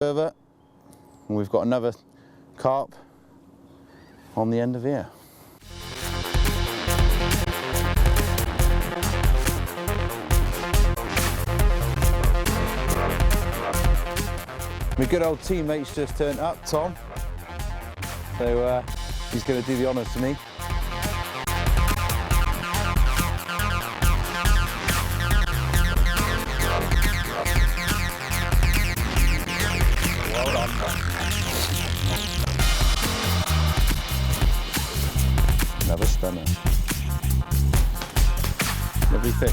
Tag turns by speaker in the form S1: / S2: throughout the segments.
S1: Further, and we've got another carp on the end of here. My good old teammate's just turned up, Tom. So he's going to do the honours to me. Well done. Another stunner. Lovely fish.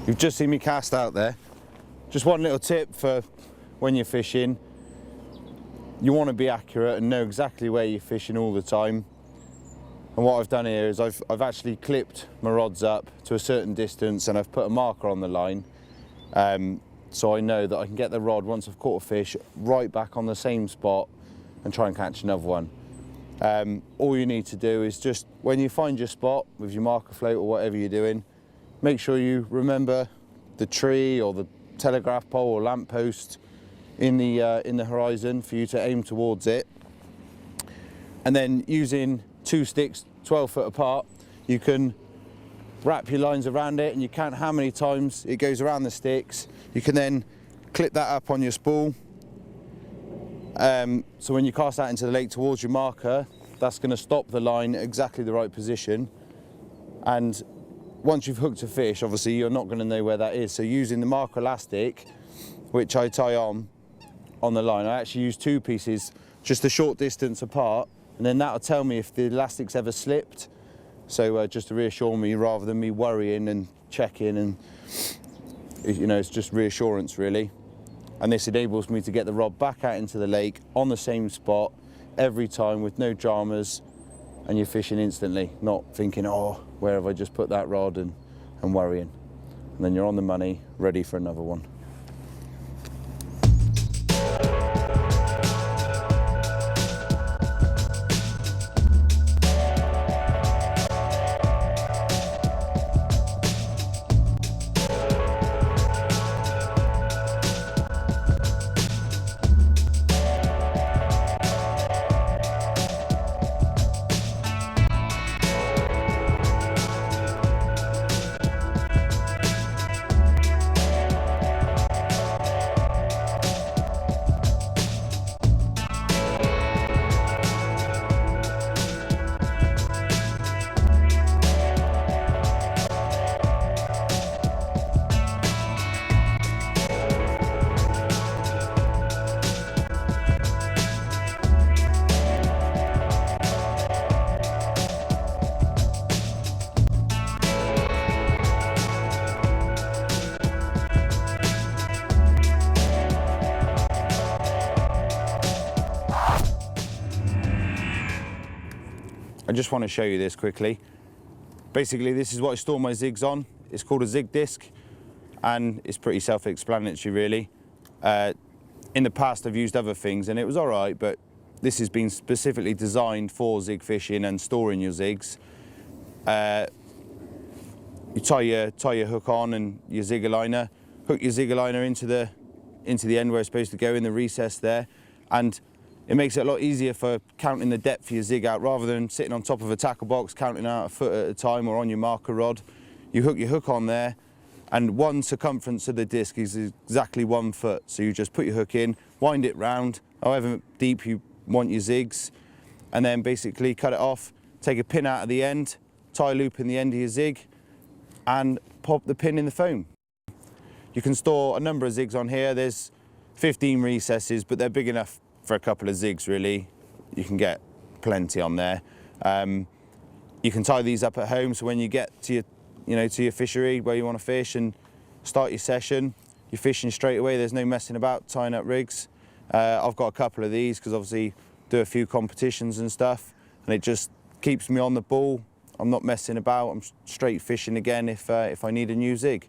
S1: You've just seen me cast out there. Just one little tip for when you're fishing. You want to be accurate and know exactly where you're fishing all the time. And what I've done here is I've actually clipped my rods up to a certain distance and I've put a marker on the line. So I know that I can get the rod, once I've caught a fish, right back on the same spot and try and catch another one. All you need to do is just, when you find your spot with your marker float or whatever you're doing, make sure you remember the tree or the telegraph pole or lamp post in the horizon for you to aim towards it. And then using two sticks 12 foot apart, you can wrap your lines around it and you count how many times it goes around the sticks. You can then clip that up on your spool. So when you cast that into the lake towards your marker, that's going to stop the line at exactly the right position. And once you've hooked a fish, obviously you're not going to know where that is. So using the marker elastic, which I tie on the line, I actually use two pieces just a short distance apart, and then that'll tell me if the elastic's ever slipped. So just to reassure me, rather than me worrying and checking, and you know, it's just reassurance really. And this enables me to get the rod back out into the lake on the same spot every time with no dramas, and you're fishing instantly, not thinking, oh, where have I just put that rod, and worrying. And then you're on the money, ready for another one. I just want to show you this quickly. Basically, this is what I store my zigs on. It's called a zig disc, and it's pretty self-explanatory really. In the past I've used other things and it was all right, but this has been specifically designed for zig fishing and storing your zigs. You tie your hook on and your zigger liner, hook your zigger liner into the end where it's supposed to go, in the recess there, and it makes it a lot easier for counting the depth of your zig out, rather than sitting on top of a tackle box counting out a foot at a time or on your marker rod. You hook your hook on there, and one circumference of the disc is exactly 1 foot. So you just put your hook in, wind it round, however deep you want your zigs, and then basically cut it off, take a pin out of the end, tie a loop in the end of your zig, and pop the pin in the foam. You can store a number of zigs on here. There's 15 recesses, but they're big enough for a couple of zigs really. You can get plenty on there. You can tie these up at home, so when you get to your fishery where you want to fish and start your session, you're fishing straight away. There's no messing about tying up rigs. I've got a couple of these because obviously do a few competitions and stuff, and it just keeps me on the ball. I'm not messing about. I'm straight fishing again if I need a new zig.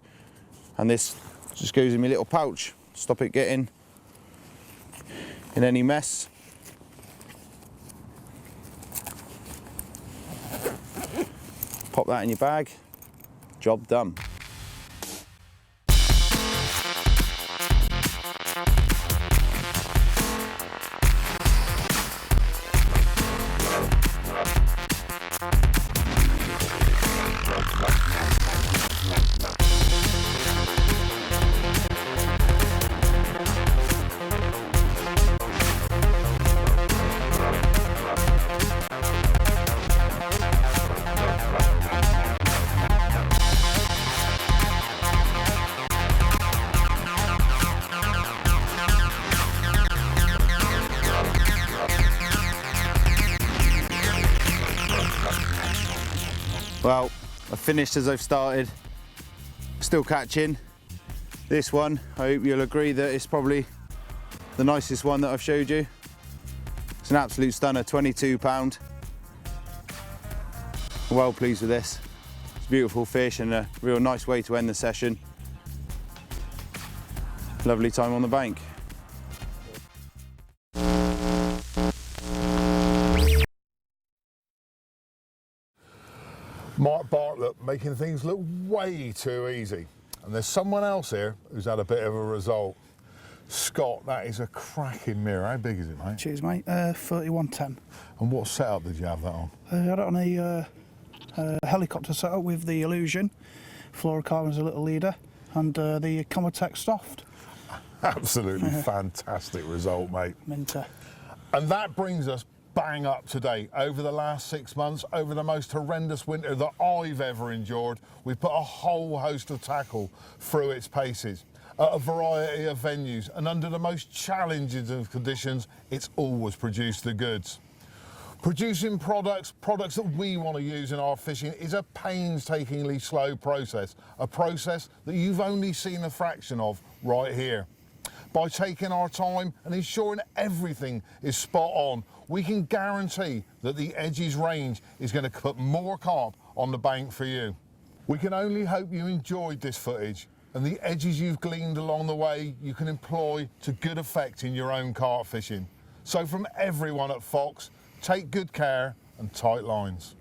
S1: And this just goes in my little pouch. Stop it getting in any mess. Pop that in your bag. Job done. Well, I've finished as I've started. Still catching. This one, I hope you'll agree that it's probably the nicest one that I've showed you. It's an absolute stunner, 22 pound. Well pleased with this. It's a beautiful fish and a real nice way to end the session. Lovely time on the bank.
S2: Mark Bartlett making things look way too easy. And there's someone else here who's had a bit of a result. Scott, that is a cracking mirror. How big is it, mate?
S3: Cheers, mate. 3110.
S2: And what setup did you have that on?
S3: I had it on a helicopter setup with the Illusion, fluorocarbon as a little leader, and the Comatech Soft.
S2: Absolutely fantastic result, mate.
S3: Minter.
S2: And that brings us bang up to date. Over the last 6 months, over the most horrendous winter that I've ever endured, we've put a whole host of tackle through its paces at a variety of venues, and under the most challenging of conditions, it's always produced the goods. Producing products that we want to use in our fishing is a painstakingly slow process, a process that you've only seen a fraction of right here. By taking our time and ensuring everything is spot on, we can guarantee that the Edges range is going to put more carp on the bank for you. We can only hope you enjoyed this footage and the edges you've gleaned along the way you can employ to good effect in your own carp fishing. So from everyone at Fox, take good care and tight lines.